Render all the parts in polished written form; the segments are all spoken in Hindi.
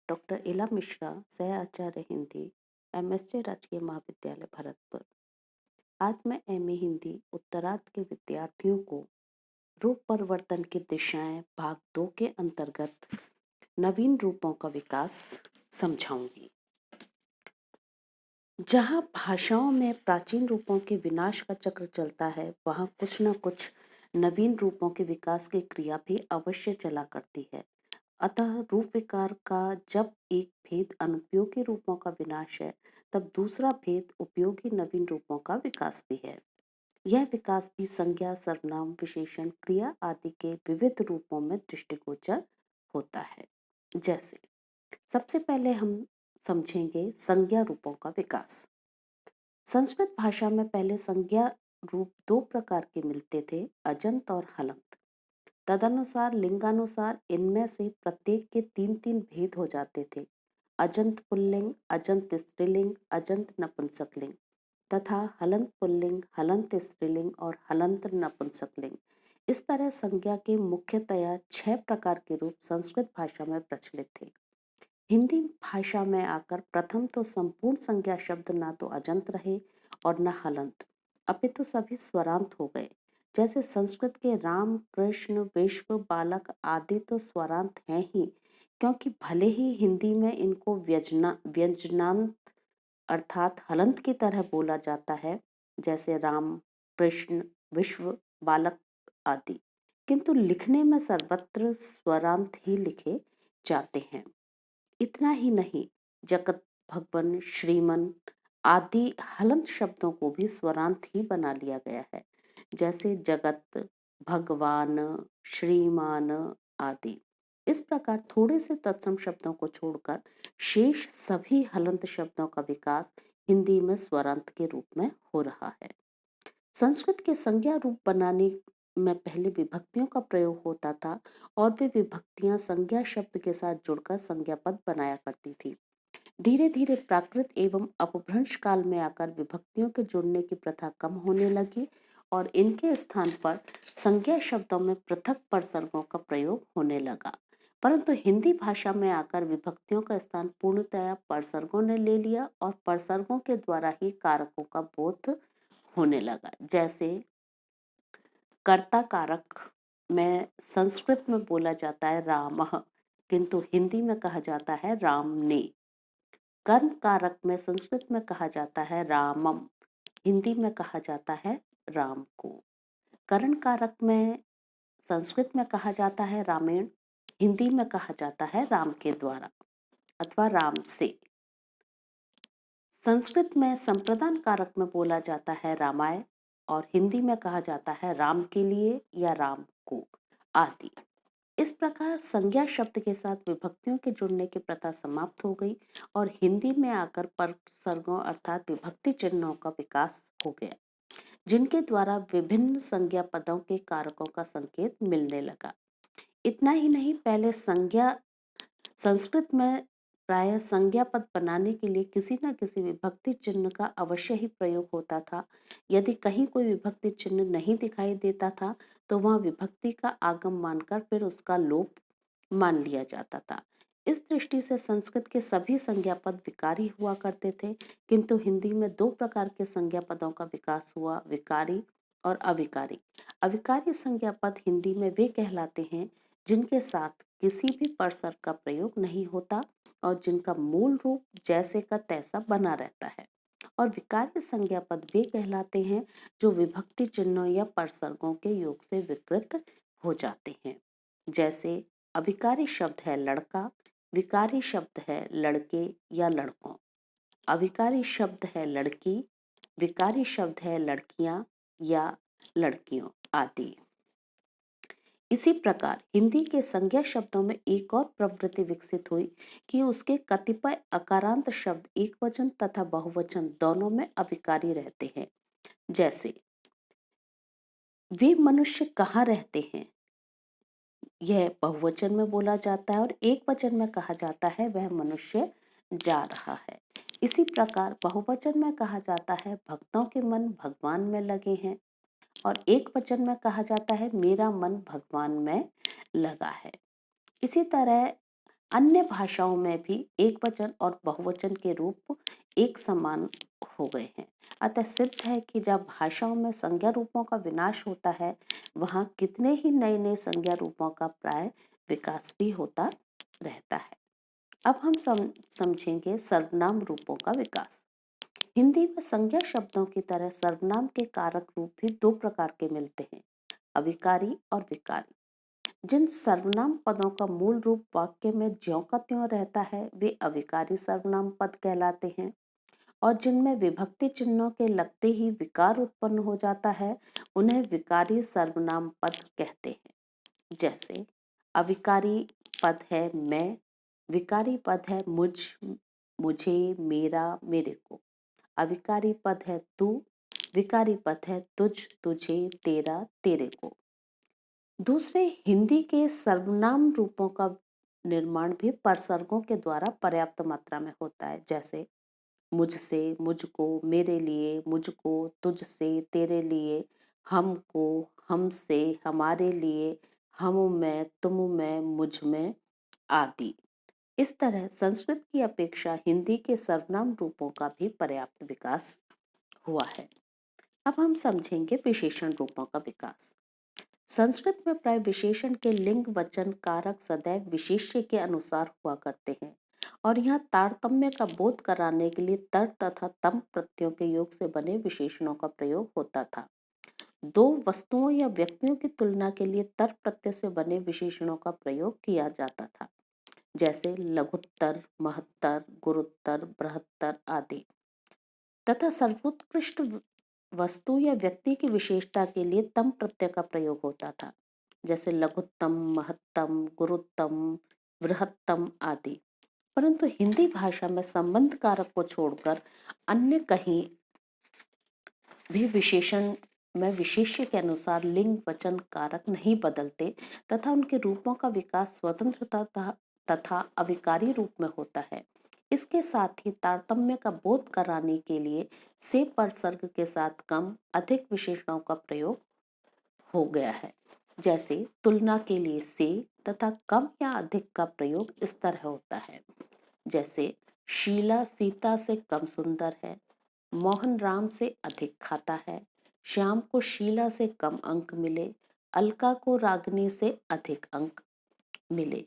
डॉक्टर इला मिश्रा, सह आचार्य हिंदी, एमएसजे राजकीय महाविद्यालय भरतपुर। आज मैं एमए हिंदी उत्तरार्ध के विद्यार्थियों को रूप परिवर्तन की दिशाएं भाग 2 के अंतर्गत नवीन रूपों का विकास समझाऊंगी। जहां भाषाओं में प्राचीन रूपों के विनाश का चक्र चलता है, वहां कुछ न कुछ नवीन रूपों के विकास की क्रिया भी अवश्य चला करती है। अतः रूप विकार का जब एक भेद अनुपयोगी रूपों का विनाश है, तब दूसरा भेद उपयोगी नवीन रूपों का विकास भी है। यह विकास भी संज्ञा, सर्वनाम, विशेषण, क्रिया आदि के विविध रूपों में दृष्टिगोचर होता है। जैसे सबसे पहले हम समझेंगे संज्ञा रूपों का विकास। संस्कृत भाषा में पहले संज्ञा रूप दो प्रकार के मिलते थे, अजंत और हलंत। तदनुसार लिंगानुसार इनमें से प्रत्येक के 3-3 भेद हो जाते थे। अजंत पुल्लिंग, अजंत स्त्रीलिंग, अजंत नपुंसकलिंग तथा हलंत पुल्लिंग, हलंत स्त्रीलिंग और हलंत नपुंसकलिंग। इस तरह संज्ञा के मुख्यतया 6 प्रकार के रूप संस्कृत भाषा में प्रचलित थे। हिंदी भाषा में आकर प्रथम तो संपूर्ण संज्ञा शब्द ना तो अजंत रहे और न हलंत, अपितु सभी स्वरांत हो गए। जैसे संस्कृत के राम, कृष्ण, विश्व, बालक आदि तो स्वरांत हैं ही, क्योंकि भले ही हिंदी में इनको व्यंजनांत अर्थात हलंत की तरह बोला जाता है, जैसे राम, कृष्ण, विश्व, बालक आदि, किंतु लिखने में सर्वत्र स्वरांत ही लिखे जाते हैं। इतना ही नहीं, जगत, भगवन, श्रीमन आदि हलंत शब्दों को भी स्वरांत ही बना लिया गया है, जैसे जगत, भगवान, श्रीमान आदि। इस प्रकार थोड़े से तत्सम शब्दों को छोड़कर शेष सभी हलंत शब्दों का विकास हिंदी में स्वरांत के रूप में हो रहा है। संस्कृत के संज्ञा रूप बनाने में पहले विभक्तियों का प्रयोग होता था और वे विभक्तियां संज्ञा शब्द के साथ जुड़कर संज्ञा पद बनाया करती थी। धीरे धीरे प्राकृत एवं अपभ्रंश काल में आकर विभक्तियों के जुड़ने की प्रथा कम होने लगी और इनके स्थान पर संज्ञा शब्दों में पृथक परसर्गों का प्रयोग होने लगा। परंतु हिंदी भाषा में आकर विभक्तियों का स्थान पूर्णतया परसर्गों ने ले लिया और परसर्गों के द्वारा ही कारकों का बोध होने लगा। जैसे कर्ता कारक में संस्कृत में बोला जाता है रामः, किंतु हिंदी में कहा जाता है रामने। कर्म कारक में संस्कृत में कहा जाता है रामम, हिंदी में कहा जाता है राम को। करण कारक में संस्कृत में कहा जाता है रामेण, हिंदी में कहा जाता है राम के द्वारा अथवा राम से। संस्कृत में संप्रदान कारक में बोला जाता है रामाय और हिंदी में कहा जाता है राम के लिए या राम को आदि। इस प्रकार संज्ञा शब्द के साथ विभक्तियों के जुड़ने की प्रथा समाप्त हो गई और हिंदी में आकर परसर्गों अर्थात विभक्ति चिन्हों का विकास हो गया, जिनके द्वारा विभिन्न संज्ञा पदों के कारकों का संकेत मिलने लगा। इतना ही नहीं, पहले संस्कृत में प्रायः संज्ञा पद बनाने के लिए किसी न किसी विभक्ति चिन्ह का अवश्य ही प्रयोग होता था। यदि कहीं कोई विभक्ति चिन्ह नहीं दिखाई देता था, तो वह विभक्ति का आगम मानकर फिर उसका लोप मान लिया जाता था। इस दृष्टि से संस्कृत के सभी संज्ञा पद विकारी हुआ करते थे, किंतु हिंदी में 2 प्रकार के संज्ञा पदों का विकास हुआ, विकारी और अविकारी। अविकारी संज्ञा पद हिंदी में वे कहलाते हैं जिनके साथ किसी भी परसर्ग का प्रयोग नहीं होता और जिनका मूल रूप जैसे का तैसा बना रहता है। और विकार्य संज्ञा पद वे कहलाते हैं जो विभक्ति चिन्हों या परसर्गों के योग से विकृत हो जाते हैं। जैसे अविकारी शब्द है लड़का, विकारी शब्द है लड़के या लड़कों। अविकारी शब्द है लड़की, विकारी शब्द है लड़कियां या लड़कियों आदि। इसी प्रकार हिंदी के संज्ञा शब्दों में एक और प्रवृत्ति विकसित हुई कि उसके कतिपय अकारांत शब्द एकवचन तथा बहुवचन दोनों में अविकारी रहते हैं। जैसे वे मनुष्य कहाँ रहते हैं, यह बहुवचन में बोला जाता है और एक वचन में कहा जाता है वह मनुष्य जा रहा है। इसी प्रकार बहुवचन में कहा जाता है भक्तों के मन भगवान में लगे हैं और एक वचन में कहा जाता है मेरा मन भगवान में लगा है। इसी तरह अन्य भाषाओं में भी एकवचन और बहुवचन के रूप एक समान हो गए हैं। अतः सिद्ध है कि जब भाषाओं में संज्ञा रूपों का विनाश होता है, वहां कितने ही नए नए संज्ञा रूपों का प्राय विकास भी होता रहता है। अब हम समझेंगे सर्वनाम रूपों का विकास। हिंदी में संज्ञा शब्दों की तरह सर्वनाम के कारक रूप भी दो प्रकार के मिलते हैं, अविकारी और विकारी। जिन सर्वनाम पदों का मूल रूप वाक्य में ज्यों का त्यों रहता है, वे अविकारी सर्वनाम पद कहलाते हैं, और जिनमें विभक्ति चिन्हों के लगते ही विकार उत्पन्न हो जाता है, उन्हें विकारी सर्वनाम पद कहते हैं। जैसे अविकारी पद है मैं, विकारी पद है मुझ, मुझे, मेरा, मेरे को। अविकारी पद है तू, विकारी पद है तुझ, तुझे, तेरा, तेरे को। दूसरे, हिंदी के सर्वनाम रूपों का निर्माण भी परसर्गों के द्वारा पर्याप्त मात्रा में होता है। जैसे मुझसे, मुझको, मेरे लिए, मुझको, तुझसे, तेरे लिए, हमको, हमसे, हमारे लिए, हम में, तुम में, मुझ में आदि। इस तरह संस्कृत की अपेक्षा हिंदी के सर्वनाम रूपों का भी पर्याप्त विकास हुआ है। अब हम समझेंगे विशेषण रूपों का विकास। संस्कृत में प्राय विशेषण के लिंग वचन कारक सदैव विशेष्य के अनुसार हुआ करते हैं, और यहाँ तारतम्य का बोध कराने के लिए तर तथा तम प्रत्ययों के योग से बने विशेषणों का प्रयोग होता था। दो वस्तुओं या व्यक्तियों की तुलना के लिए तर प्रत्यय से बने विशेषणों का प्रयोग किया जाता था, जैसे लघुत्तर, महत्तर, गुरुत्तर, बृहत्तर आदि। तथा सर्वोत्कृष्ट वस्तु या व्यक्ति की विशेषता के लिए तम प्रत्यय का प्रयोग होता था, जैसे लघुत्तम, महत्तम, गुरुत्तम, बृहत्तम आदि। परंतु हिंदी भाषा में संबंध कारक को छोड़कर अन्य कहीं भी विशेषण में विशेष्य के अनुसार लिंग वचन कारक नहीं बदलते, तथा उनके रूपों का विकास स्वतंत्रता तथा अविकारी रूप में होता है। इसके साथ ही तारतम्य का बोध कराने के लिए से परसर्ग के साथ कम अधिक विशेषणों का प्रयोग हो गया है। जैसे तुलना के लिए से तथा कम या अधिक का प्रयोग इस तरह होता है, जैसे शीला सीता से कम सुंदर है, मोहन राम से अधिक खाता है, श्याम को शीला से कम अंक मिले, अलका को रागनी से अधिक अंक मिले।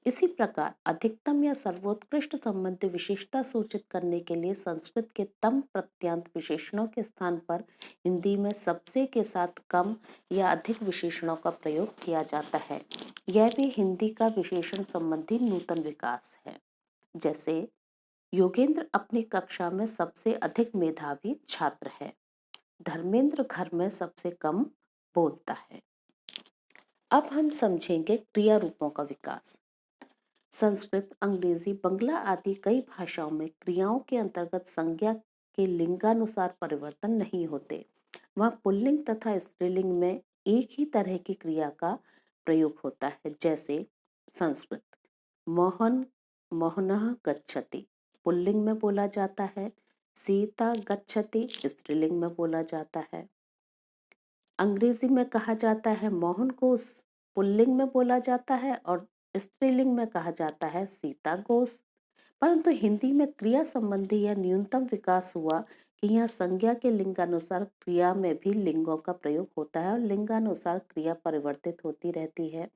इसी प्रकार अधिकतम या सर्वोत्कृष्ट संबंधी विशेषता सूचित करने के लिए संस्कृत के तम प्रत्यांत विशेषणों के स्थान पर हिंदी में सबसे के साथ कम या अधिक विशेषणों का प्रयोग किया जाता है। यह भी हिंदी का विशेषण संबंधी नूतन विकास है। जैसे योगेंद्र अपनी कक्षा में सबसे अधिक मेधावी छात्र है, धर्मेंद्र घर में सबसे कम बोलता है। अब हम समझेंगे क्रिया रूपों का विकास। संस्कृत, अंग्रेजी, बंगला आदि कई भाषाओं में क्रियाओं के अंतर्गत संज्ञा के लिंगानुसार परिवर्तन नहीं होते। वहाँ पुल्लिंग तथा स्त्रीलिंग में एक ही तरह की क्रिया का प्रयोग होता है। जैसे संस्कृत मोहन मोहनः गच्छति पुल्लिंग में बोला जाता है, सीता गच्छति स्त्रीलिंग में बोला जाता है। अंग्रेजी में कहा जाता है मोहन गोस, पुल्लिंग में बोला जाता है, और स्त्रीलिंग में कहा जाता है सीता गोस। परंतु हिंदी में क्रिया संबंधी यह न्यूनतम विकास हुआ कि यहाँ संज्ञा के लिंगानुसार क्रिया में भी लिंगों का प्रयोग होता है और लिंगानुसार क्रिया परिवर्तित होती रहती है।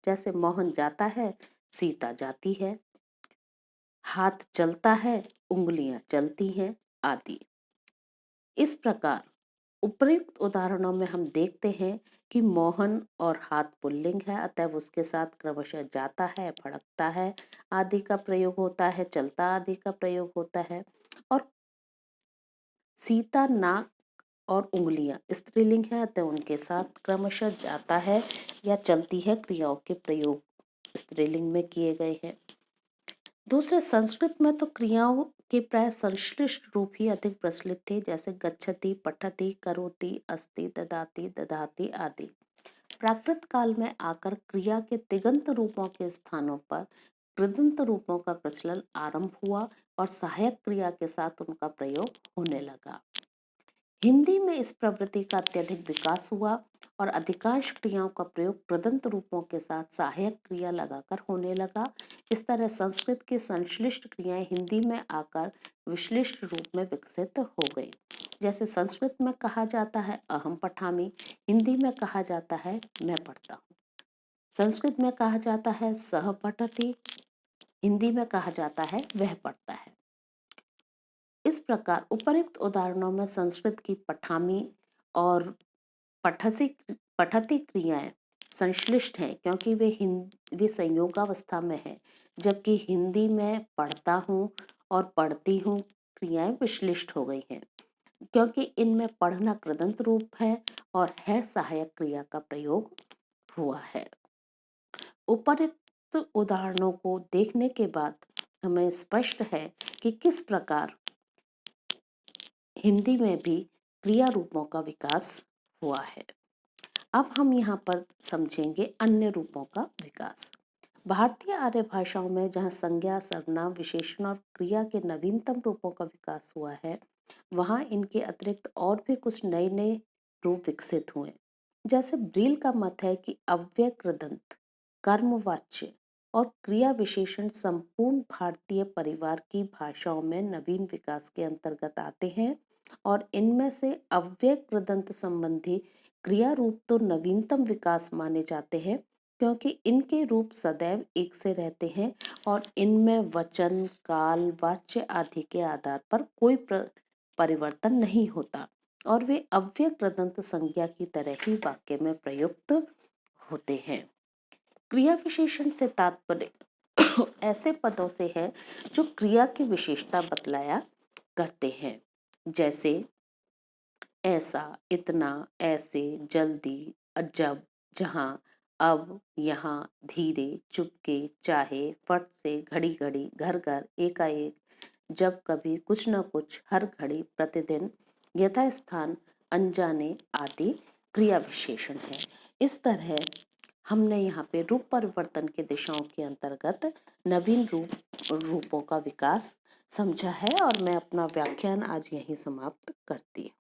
जैसे मोहन जाता है, सीता जाती है, हाथ चलता है, उंगलियां चलती हैं आदि। इस प्रकार उपर्युक्त उदाहरणों में हम देखते हैं कि मोहन और हाथ पुल्लिंग है, अतः उसके साथ क्रमशः जाता है, भड़कता है आदि का प्रयोग होता है, चलता आदि का प्रयोग होता है। और सीता नाक और उंगलियां स्त्रीलिंग है, अतः उनके साथ क्रमशः जाता है या चलती है क्रियाओं के प्रयोग स्त्रीलिंग में किए गए हैं। दूसरे, संस्कृत में तो क्रियाओं के प्राय संश्लिष्ट रूप ही अधिक प्रचलित थे, जैसे गच्छति, पठति, करोति, अस्ति, ददाति, दधाति आदि। प्राकृत काल में आकर क्रिया के तिगंत रूपों के स्थानों पर कृदंत रूपों का प्रचलन आरंभ हुआ और सहायक क्रिया के साथ उनका प्रयोग होने लगा। हिंदी में इस प्रवृत्ति का अत्यधिक विकास हुआ और अधिकांश क्रियाओं का प्रयोग प्रदंत रूपों के साथ सहायक क्रिया लगाकर होने लगा। इस तरह संस्कृत की संश्लिष्ट क्रियाएं हिंदी में आकर विश्लिष्ट रूप में विकसित हो गई। जैसे संस्कृत में कहा जाता है अहम पठामि, हिंदी में कहा जाता है मैं पढ़ता हूँ। संस्कृत में कहा जाता है सह पठति, हिंदी में कहा जाता है वह पढ़ता है। इस प्रकार उपर्युक्त उदाहरणों में संस्कृत की पठामी और पठती क्रियाएं संश्लिष्ट हैं क्योंकि वे संयोगावस्था में हैं, जबकि हिंदी में पढ़ता हूँ और पढ़ती हूँ क्रियाएं विश्लिष्ट हो गई हैं क्योंकि इनमें पढ़ना कृदंत रूप है और है सहायक क्रिया का प्रयोग हुआ है। उपर्युक्त उदाहरणों को देखने के बाद हमें स्पष्ट है कि किस प्रकार हिंदी में भी क्रिया रूपों का विकास हुआ है। अब हम यहाँ पर समझेंगे अन्य रूपों का विकास। भारतीय आर्य भाषाओं में जहाँ संज्ञा, सर्वनाम, विशेषण और क्रिया के नवीनतम रूपों का विकास हुआ है, वहाँ इनके अतिरिक्त और भी कुछ नए नए रूप विकसित हुए। जैसे ब्रील का मत है कि अव्यय कृदंत, कर्मवाच्य और क्रिया विशेषण संपूर्ण भारतीय परिवार की भाषाओं में नवीन विकास के अंतर्गत आते हैं और इनमें से अव्यय कृदंत संबंधी क्रिया रूप तो नवीनतम विकास माने जाते हैं क्योंकि इनके रूप सदैव एक से रहते हैं और इनमें वचन, काल, वाच्य आदि के आधार पर कोई परिवर्तन नहीं होता और वे अव्यय कृदंत संज्ञा की तरह ही वाक्य में प्रयुक्त होते हैं। क्रिया विशेषण से तात्पर्य ऐसे पदों से है जो क्रिया की विशेषता बतलाया करते हैं, जैसे ऐसा, इतना, ऐसे, जल्दी, जब, जहाँ, अब, यहाँ, धीरे, चुपके, चाहे, फट से, घड़ी घड़ी, घर घर, एकाएक, जब कभी, कुछ न कुछ, हर घड़ी, प्रतिदिन, यथास्थान, अनजाने आदि क्रिया विशेषण है। इस तरह हमने यहाँ पे रूप परिवर्तन के दिशाओं के अंतर्गत नवीन रूपों का विकास समझा है और मैं अपना व्याख्यान आज यहीं समाप्त करती हूँ।